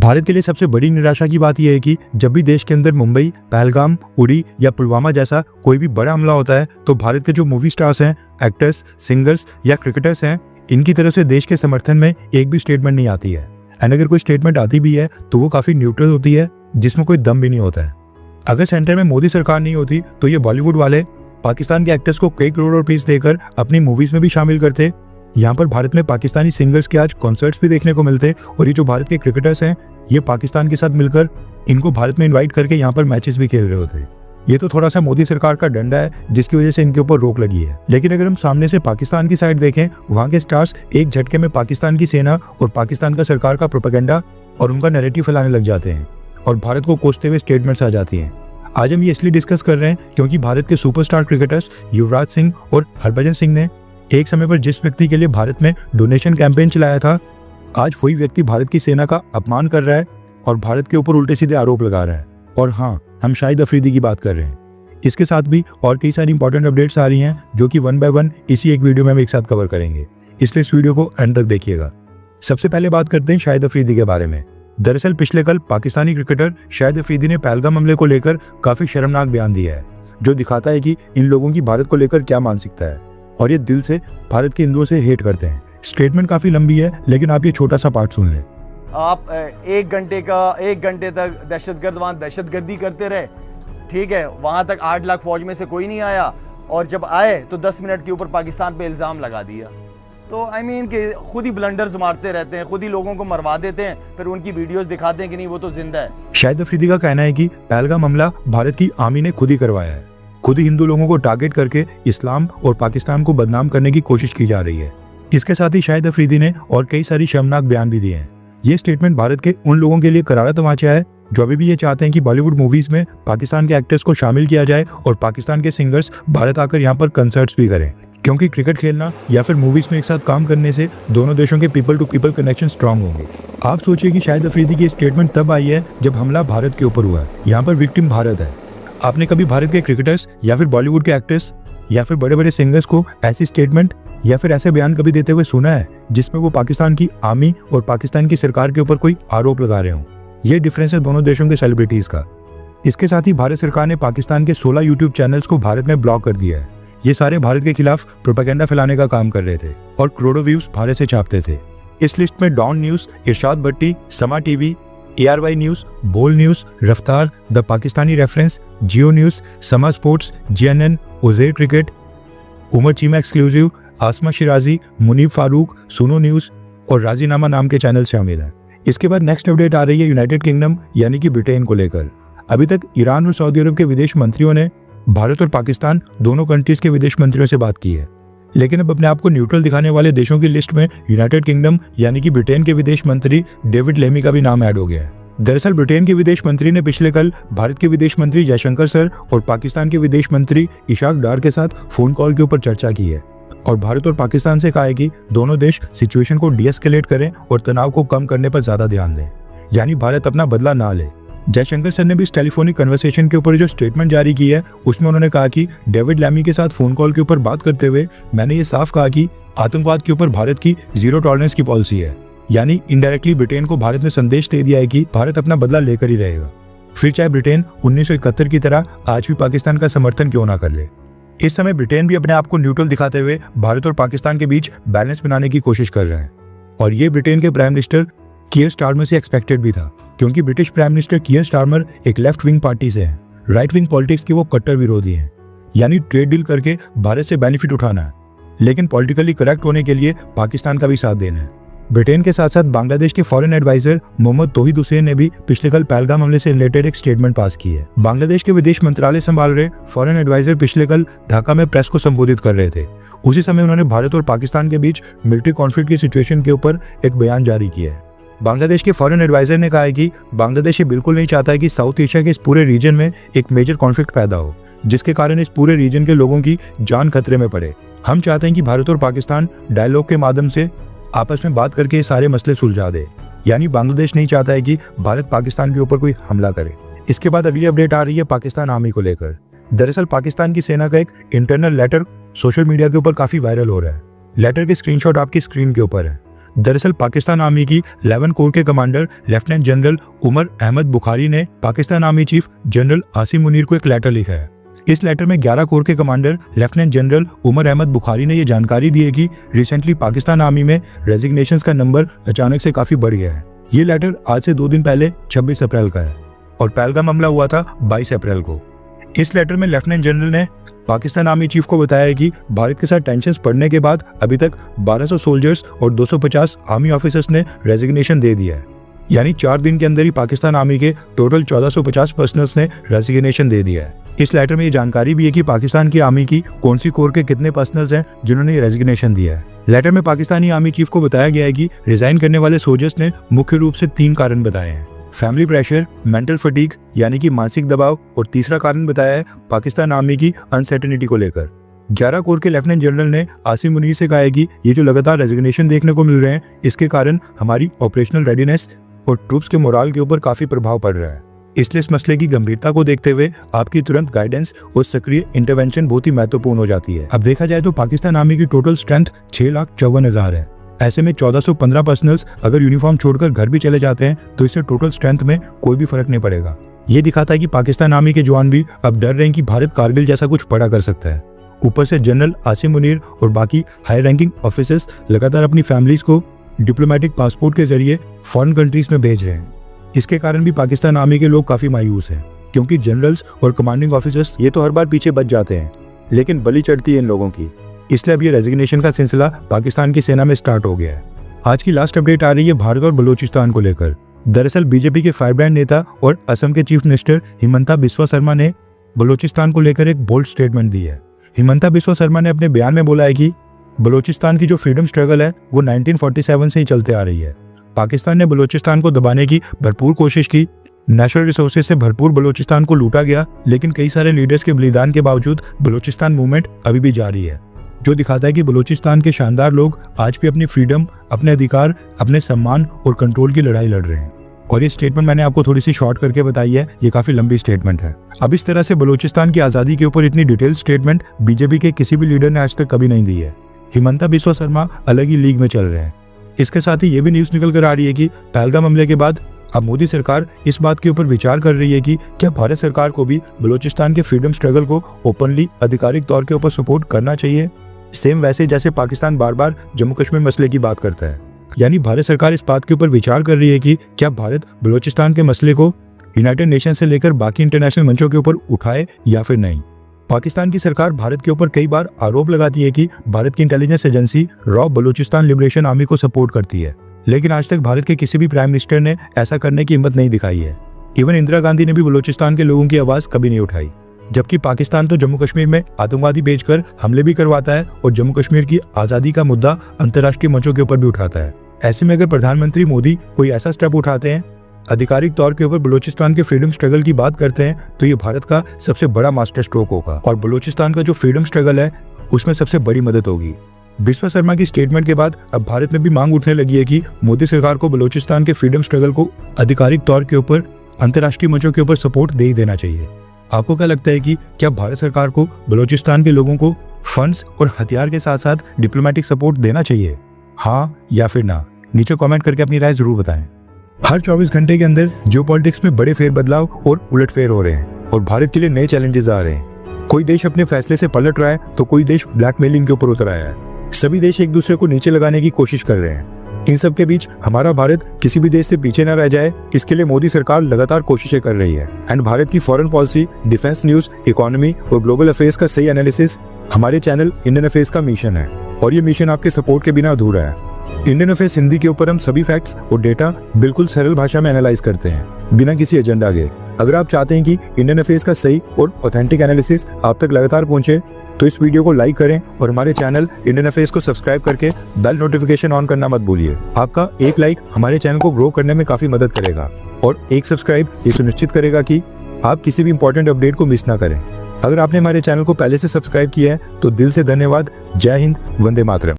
भारत के लिए सबसे बड़ी निराशा की बात यह है कि जब भी देश के अंदर मुंबई, पहलगाम, उड़ी या पुलवामा जैसा कोई भी बड़ा हमला होता है तो भारत के जो मूवी स्टार्स हैं, एक्टर्स, सिंगर्स या क्रिकेटर्स हैं, इनकी तरफ से देश के समर्थन में एक भी स्टेटमेंट नहीं आती है। एंड अगर कोई स्टेटमेंट आती भी है तो वो काफ़ी न्यूट्रल होती है, जिसमें कोई दम भी नहीं होता है। अगर सेंटर में मोदी सरकार नहीं होती तो ये बॉलीवुड वाले पाकिस्तान के एक्टर्स को कई करोड़ रुपीस देकर अपनी मूवीज में भी शामिल करते। यहाँ पर भारत में पाकिस्तानी सिंगर्स के आज कॉन्सर्ट्स भी देखने को मिलते और ये जो भारत के क्रिकेटर्स हैं ये पाकिस्तान के साथ मिलकर इनको भारत में इनवाइट करके यहाँ पर मैचेस भी खेल रहे होते। ये तो थोड़ा सा मोदी सरकार का डंडा है जिसकी वजह से इनके ऊपर रोक लगी है। लेकिन अगर हम सामने से पाकिस्तान की साइड देखें, वहाँ के स्टार्स एक झटके में पाकिस्तान की सेना और पाकिस्तान का सरकार का प्रोपेगेंडा और उनका नैरेटिव फैलाने लग जाते हैं और भारत को कोसते हुए स्टेटमेंट्स आ जाती हैं। आज हम ये इसलिए डिस्कस कर रहे हैं क्योंकि भारत के सुपरस्टार क्रिकेटर्स युवराज सिंह और हरभजन सिंह ने एक समय पर जिस व्यक्ति के लिए भारत में डोनेशन कैंपेन चलाया था, आज वही व्यक्ति भारत की सेना का अपमान कर रहा है और भारत के ऊपर उल्टे सीधे आरोप लगा रहा है। और हाँ, हम शाहिद अफरीदी की बात कर रहे हैं। इसके साथ भी और कई सारी इंपॉर्टेंट अपडेट्स आ रही हैं जो कि वन बाय वन इसी एक वीडियो में हम एक साथ कवर करेंगे, इसलिए इस वीडियो को एंड तक देखिएगा। सबसे पहले बात करते हैं शाहिद अफरीदी के बारे में। दरअसल पिछले कल पाकिस्तानी क्रिकेटर शाहिद अफरीदी ने पहलगाम हमले को लेकर काफी शर्मनाक बयान दिया है, जो दिखाता है कि इन लोगों की भारत को लेकर क्या मानसिकता है और ये दिल से भारत के हिंदुओं से हेट करते हैं। स्टेटमेंट काफी लंबी है, लेकिन आप ये छोटा सा पार्ट सुन लें। आप एक घंटे तक दहशतगर्द वहाँ दहशतगर्दी करते रहे, ठीक है, वहाँ तक 8 लाख फौज में से कोई नहीं आया और जब आए तो 10 मिनट के ऊपर पाकिस्तान पे इल्ज़ाम लगा दिया। तो आई मीन कि खुद ही ब्लंडर्स मारते रहते हैं, खुद ही लोगों को मरवा देते हैं, फिर उनकी वीडियोस दिखाते हैं कि नहीं वो तो जिंदा है। शाहिद अफरीदी का कहना है कि पहलगाम हमला भारत की आर्मी ने खुद ही करवाया है। खुद ही हिंदू लोगों को टारगेट करके इस्लाम और पाकिस्तान को बदनाम करने की कोशिश की जा रही है। इसके साथ ही शाहिद अफरीदी ने और कई सारी शर्मनाक बयान भी दिए हैं। ये स्टेटमेंट भारत के उन लोगों के लिए करारा तमाचा है जो अभी भी ये चाहते हैं कि बॉलीवुड मूवीज में पाकिस्तान के एक्टर्स को शामिल किया जाए और पाकिस्तान के सिंगर्स भारत आकर यहाँ पर कंसर्ट्स भी करें, क्योंकि क्रिकेट खेलना या फिर मूवीज में एक साथ काम करने से दोनों देशों के people to people connection strong होंगे। आप सोचिए कि शाहिद अफरीदी की स्टेटमेंट तब आई है जब हमला भारत के ऊपर हुआ है। यहाँ पर विक्टिम भारत है। आपने कभी भारत के क्रिकेटर्स या फिर बॉलीवुड के एक्टर्स या फिर बड़े बड़े सिंगर्स को ऐसी स्टेटमेंट या फिर ऐसे बयान कभी देते हुए सुना है जिसमें वो पाकिस्तान की आर्मी और पाकिस्तान की सरकार के ऊपर कोई आरोप लगा रहे हों? ये डिफरेंस है दोनों देशों के सेलिब्रिटीज का। इसके साथ ही भारत सरकार ने पाकिस्तान के 16 यूट्यूब चैनल्स को भारत में ब्लॉक कर दिया है। ये सारे भारत के खिलाफ प्रोपेगेंडा फैलाने का काम कर रहे थे और करोड़ों व्यूज भारत से छापते थे। इस लिस्ट में don news, Irshad Bhatti, Samaa TV, ARY news, Bol news, Raftar, the Pakistani reference, Geo news, Samaa sports, GNN, Uzair cricket, Umar Cheema exclusive, Asma Shirazi, Muneeb Farooq, Suno news और राजीनामा नाम के चैनल शामिल हैं। इसके बाद नेक्स्ट अपडेट आ रही है यूनाइटेड किंगडम यानी कि ब्रिटेन को लेकर। अभी तक ईरान और सऊदी अरब के विदेश मंत्रियों ने भारत और पाकिस्तान दोनों कंट्रीज के विदेश मंत्रियों से बात की है, लेकिन अब अपने आप को न्यूट्रल दिखाने वाले देशों की लिस्ट में यूनाइटेड किंगडम यानी कि ब्रिटेन के विदेश मंत्री डेविड लेमी का भी नाम ऐड हो गया है। दरअसल ब्रिटेन के विदेश मंत्री ने पिछले कल भारत के विदेश मंत्री जयशंकर सर और पाकिस्तान के विदेश मंत्री इशाक डार के साथ फोन कॉल के ऊपर चर्चा की है और भारत और पाकिस्तान से कहा है कि दोनों देश सिचुएशन को डीएस्केलेट करें और तनाव को कम करने पर ज्यादा ध्यान दें, यानी भारत अपना बदला ना ले। जयशंकर सर ने भी इस टेलीफोनिक कन्वर्सेशन के ऊपर जो स्टेटमेंट जारी की है उसमें उन्होंने कहा कि डेविड लैमी के साथ फोन कॉल के ऊपर बात करते हुए मैंने ये साफ कहा कि आतंकवाद के ऊपर भारत की जीरो टॉलरेंस की पॉलिसी है, यानी इनडायरेक्टली ब्रिटेन को भारत ने संदेश दे दिया है कि भारत अपना बदला लेकर ही रहेगा, फिर चाहे ब्रिटेन 1971 की तरह आज भी पाकिस्तान का समर्थन क्यों ना कर ले। इस समय ब्रिटेन भी अपने आप को न्यूट्रल दिखाते हुए भारत और पाकिस्तान के बीच बैलेंस बनाने की कोशिश कर रहा है और ये ब्रिटेन के प्राइम मिनिस्टर कीयर स्टारमर से एक्सपेक्टेड भी था, क्योंकि ब्रिटिश प्राइम मिनिस्टर कीयर स्टारमर एक लेफ्ट विंग पार्टी से हैं। राइट विंग पॉलिटिक्स के वो कट्टर विरोधी हैं, यानी ट्रेड डील करके भारत से बेनिफिट उठाना है, लेकिन पॉलिटिकली करेक्ट होने के लिए पाकिस्तान का भी साथ देना है। ब्रिटेन के साथ साथ बांग्लादेश के फॉरेन एडवाइजर मोहम्मद तौहीद हुसैन ने भी पिछले कल पहलगाम हमले से रिलेटेड एक स्टेटमेंट पास की है। बांग्लादेश के विदेश मंत्रालय संभाल रहे फॉरेन एडवाइजर पिछले कल ढाका में प्रेस को संबोधित कर रहे थे। उसी समय उन्होंने भारत और पाकिस्तान के बीच मिलिट्री कॉन्फ्लिक्ट की सिचुएशन के ऊपर एक बयान जारी किया है। बांग्लादेश के फॉरेन एडवाइजर ने कहा है कि बांग्लादेश ये बिल्कुल नहीं चाहता है कि साउथ एशिया के इस पूरे रीजन में एक मेजर कॉन्फ्लिक्ट पैदा हो, जिसके कारण इस पूरे रीजन के लोगों की जान खतरे में पड़े। हम चाहते हैं कि भारत और पाकिस्तान डायलॉग के माध्यम से आपस में बात करके ये सारे मसले सुलझा दे, यानी बांग्लादेश नहीं चाहता है कि भारत पाकिस्तान के ऊपर कोई हमला करे। इसके बाद अगली अपडेट आ रही है पाकिस्तान आर्मी को लेकर। दरअसल पाकिस्तान की सेना का एक इंटरनल लेटर सोशल मीडिया के ऊपर काफी वायरल हो रहा है। लेटर के स्क्रीनशॉट आपकी स्क्रीन के ऊपर है। दरअसल पाकिस्तान आर्मी की 11 कोर के commander lieutenant general Umar Ahmad Bukhari ने Pakistan army chief general Asim Munir को एक लेटर लिखा है। इस लेटर में 11 कोर के commander lieutenant general Umar Ahmad Bukhari ने यह जानकारी दी है कि रिसेंटली पाकिस्तान आर्मी में रेजिग्नेशंस का नंबर अचानक से काफी बढ़ गया है। ये लेटर आज से 2 दिन पहले 26 अप्रैल का है और पहलगाम हमला हुआ था 22 अप्रैल को। इस लेटर में लेफ्टिनेंट जनरल ने पाकिस्तान आर्मी चीफ को बताया है कि भारत के साथ टेंशन्स बढ़ने के बाद अभी तक 1200 सोल्जर्स और 250 आर्मी ऑफिसर्स ने रेजिग्नेशन दे दिया है। यानी 4 दिन के अंदर ही पाकिस्तान आर्मी के टोटल 1450 पर्सनल्स ने रेजिग्नेशन दे दिया है। इस लेटर में ये जानकारी भी है कि पाकिस्तान की आर्मी की कौन सी कोर के कितने पर्सनल्स हैं जिन्होंने रेजिग्नेशन दिया है। लेटर में पाकिस्तानी आर्मी चीफ को बताया गया है कि रिजाइन करने वाले सोल्जर्स ने मुख्य रूप से 3 कारण बताए हैं: फैमिली प्रेशर, मेंटल फटीग यानी कि मानसिक दबाव, और तीसरा कारण बताया है पाकिस्तान आर्मी की अनसर्टेनिटी को लेकर। 11 कोर के लेफ्टिनेंट जनरल ने आसिम मुनीर से कहा है कि ये जो लगातार रेजिग्नेशन देखने को मिल रहे हैं, इसके कारण हमारी ऑपरेशनल रेडीनेस और ट्रूप्स के मोराल के ऊपर काफी प्रभाव पड़ रहा है। इसलिए इस मसले की गंभीरता को देखते हुए आपकी तुरंत गाइडेंस और सक्रिय इंटरवेंशन बहुत ही महत्वपूर्ण हो जाती है। अब देखा जाए तो पाकिस्तान आर्मी की टोटल स्ट्रेंथ 6,54,000 है। ऐसे में 1415 पर्सनल्स अगर यूनिफॉर्म छोड़कर घर भी चले जाते हैं तो इससे टोटल स्ट्रेंथ में कोई भी फर्क नहीं पड़ेगा। ये दिखाता है कि पाकिस्तान आर्मी के जवान भी अब डर रहे हैं कि भारत कारगिल जैसा कुछ बड़ा कर सकता है। ऊपर से जनरल आसिम मुनीर और बाकी हाई रैंकिंग ऑफिसर्स लगातार अपनी फैमिलीज को डिप्लोमेटिक पासपोर्ट के जरिए फॉरेन कंट्रीज में भेज रहे हैं। इसके कारण भी पाकिस्तान आर्मी के लोग काफी मायूस हैं, क्योंकि जनरल्स और कमांडिंग ऑफिसर्स ये तो हर बार पीछे बच जाते हैं, लेकिन बलि चढ़ती है इन लोगों की। इसलिए अब ये रेजिग्नेशन का सिलसिला पाकिस्तान की सेना में स्टार्ट हो गया है। आज की लास्ट अपडेट आ रही है भारत और बलूचिस्तान को लेकर। दरअसल बीजेपी के फायरब्रांड नेता और असम के चीफ मिनिस्टर हिमंता बिस्वा शर्मा ने बलूचिस्तान को लेकर एक बोल्ड स्टेटमेंट दी है। हिमंता बिस्वा शर्मा ने अपने बयान में बोला है कि बलूचिस्तान की जो फ्रीडम स्ट्रगल है वो 1947 से ही चलते आ रही है। पाकिस्तान ने बलूचिस्तान को दबाने की भरपूर कोशिश की, नेशनल रिसोर्सेज से भरपूर बलूचिस्तान को लूटा गया, लेकिन कई सारे लीडर्स के बलिदान के बावजूद बलूचिस्तान मूवमेंट अभी भी जारी है, जो दिखाता है कि बलूचिस्तान के शानदार लोग आज भी अपनी फ्रीडम, अपने अधिकार, अपने सम्मान और कंट्रोल की लड़ाई लड़ रहे हैं। और ये स्टेटमेंट मैंने आपको थोड़ी सी शॉर्ट करके बताई है, ये काफी लंबी स्टेटमेंट है। अब इस तरह से बलूचिस्तान की आजादी के ऊपर इतनी डिटेल स्टेटमेंट बीजेपी के किसी भी लीडर ने आज तक कभी नहीं दी है। हिमंता बिस्वा शर्मा अलग ही लीग में चल रहे हैं। इसके साथ ही ये भी न्यूज निकल कर आ रही है कि पहलगाम हमले के बाद अब मोदी सरकार इस बात के ऊपर विचार कर रही है कि क्या भारत सरकार को भी बलूचिस्तान के फ्रीडम स्ट्रगल को ओपनली आधिकारिक तौर के ऊपर सपोर्ट करना चाहिए, सेम वैसे जैसे पाकिस्तान बार बार जम्मू कश्मीर मसले की बात करता है। यानी भारत सरकार इस बात के ऊपर विचार कर रही है कि क्या भारत बलूचिस्तान के मसले को यूनाइटेड नेशन से लेकर बाकी इंटरनेशनल मंचों के ऊपर उठाए या फिर नहीं। पाकिस्तान की सरकार भारत के ऊपर कई बार आरोप लगाती है कि भारत की intelligence agency raw Balochistan liberation army को सपोर्ट करती है, लेकिन आज तक भारत के किसी भी प्राइम मिनिस्टर ने ऐसा करने की हिम्मत नहीं दिखाई है। इवन इंदिरा गांधी ने भी बलूचिस्तान के लोगों की आवाज कभी नहीं उठाई, जबकि पाकिस्तान तो जम्मू कश्मीर में आतंकवादी भेजकर हमले भी करवाता है और जम्मू कश्मीर की आजादी का मुद्दा अंतर्राष्ट्रीय मंचों के ऊपर भी उठाता है। ऐसे में अगर प्रधानमंत्री मोदी कोई ऐसा स्टेप उठाते हैं, आधिकारिक तौर के ऊपर बलूचिस्तान के फ्रीडम स्ट्रगल की बात करते हैं, तो ये भारत का सबसे बड़ा मास्टर स्ट्रोक होगा और बलूचिस्तान का जो फ्रीडम स्ट्रगल है उसमें सबसे बड़ी मदद होगी। बिस्वा शर्मा की स्टेटमेंट के बाद अब भारत में भी मांग उठने लगी है कि मोदी सरकार को बलूचिस्तान के फ्रीडम स्ट्रगल को आधिकारिक तौर के ऊपर अंतर्राष्ट्रीय मंचों के ऊपर सपोर्ट दे ही देना चाहिए। आपको क्या लगता है कि क्या भारत सरकार को बलूचिस्तान के लोगों को फंड्स और हथियार के साथ साथ डिप्लोमेटिक सपोर्ट देना चाहिए, हाँ या फिर ना? नीचे कमेंट करके अपनी राय जरूर बताएं। हर 24 घंटे के अंदर जियोपॉलिटिक्स में बड़े फेरबदलाव और उलटफेर हो रहे हैं और भारत के लिए नए चैलेंजेस आ रहे हैं। कोई देश अपने फैसले से पलट रहा है तो कोई देश ब्लैकमेलिंग के ऊपर उतर आया है। सभी देश एक दूसरे को नीचे लगाने की कोशिश कर रहे हैं। इन सब के बीच हमारा भारत किसी भी देश से पीछे न रह जाए, इसके लिए मोदी सरकार लगातार कोशिशें कर रही है। एंड भारत की foreign policy, defence news, economy और ग्लोबल अफेयर्स का सही एनालिसिस हमारे चैनल इंडियन अफेयर्स का मिशन है और ये मिशन आपके सपोर्ट के बिना अधूरा है। इंडियन अफेयर्स हिंदी के ऊपर हम सभी फैक्ट्स और डेटा बिल्कुल सरल भाषा में एनालाइज करते हैं, बिना किसी एजेंडा के। अगर आप चाहते हैं कि इंडियन अफेयर्स का सही और ऑथेंटिक एनालिसिस आप तक लगातार पहुंचे, तो इस वीडियो को लाइक करें और हमारे चैनल इंडियन अफेयर्स को सब्सक्राइब करके बेल नोटिफिकेशन ऑन करना मत भूलिए। आपका एक लाइक हमारे चैनल को ग्रो करने में काफी मदद करेगा और एक सब्सक्राइब ये सुनिश्चित करेगा कि आप किसी भी इंपॉर्टेंट अपडेट को मिस ना करें। अगर आपने हमारे चैनल को पहले से सब्सक्राइब किया है तो दिल से धन्यवाद। जय हिंद, वंदे मातरम।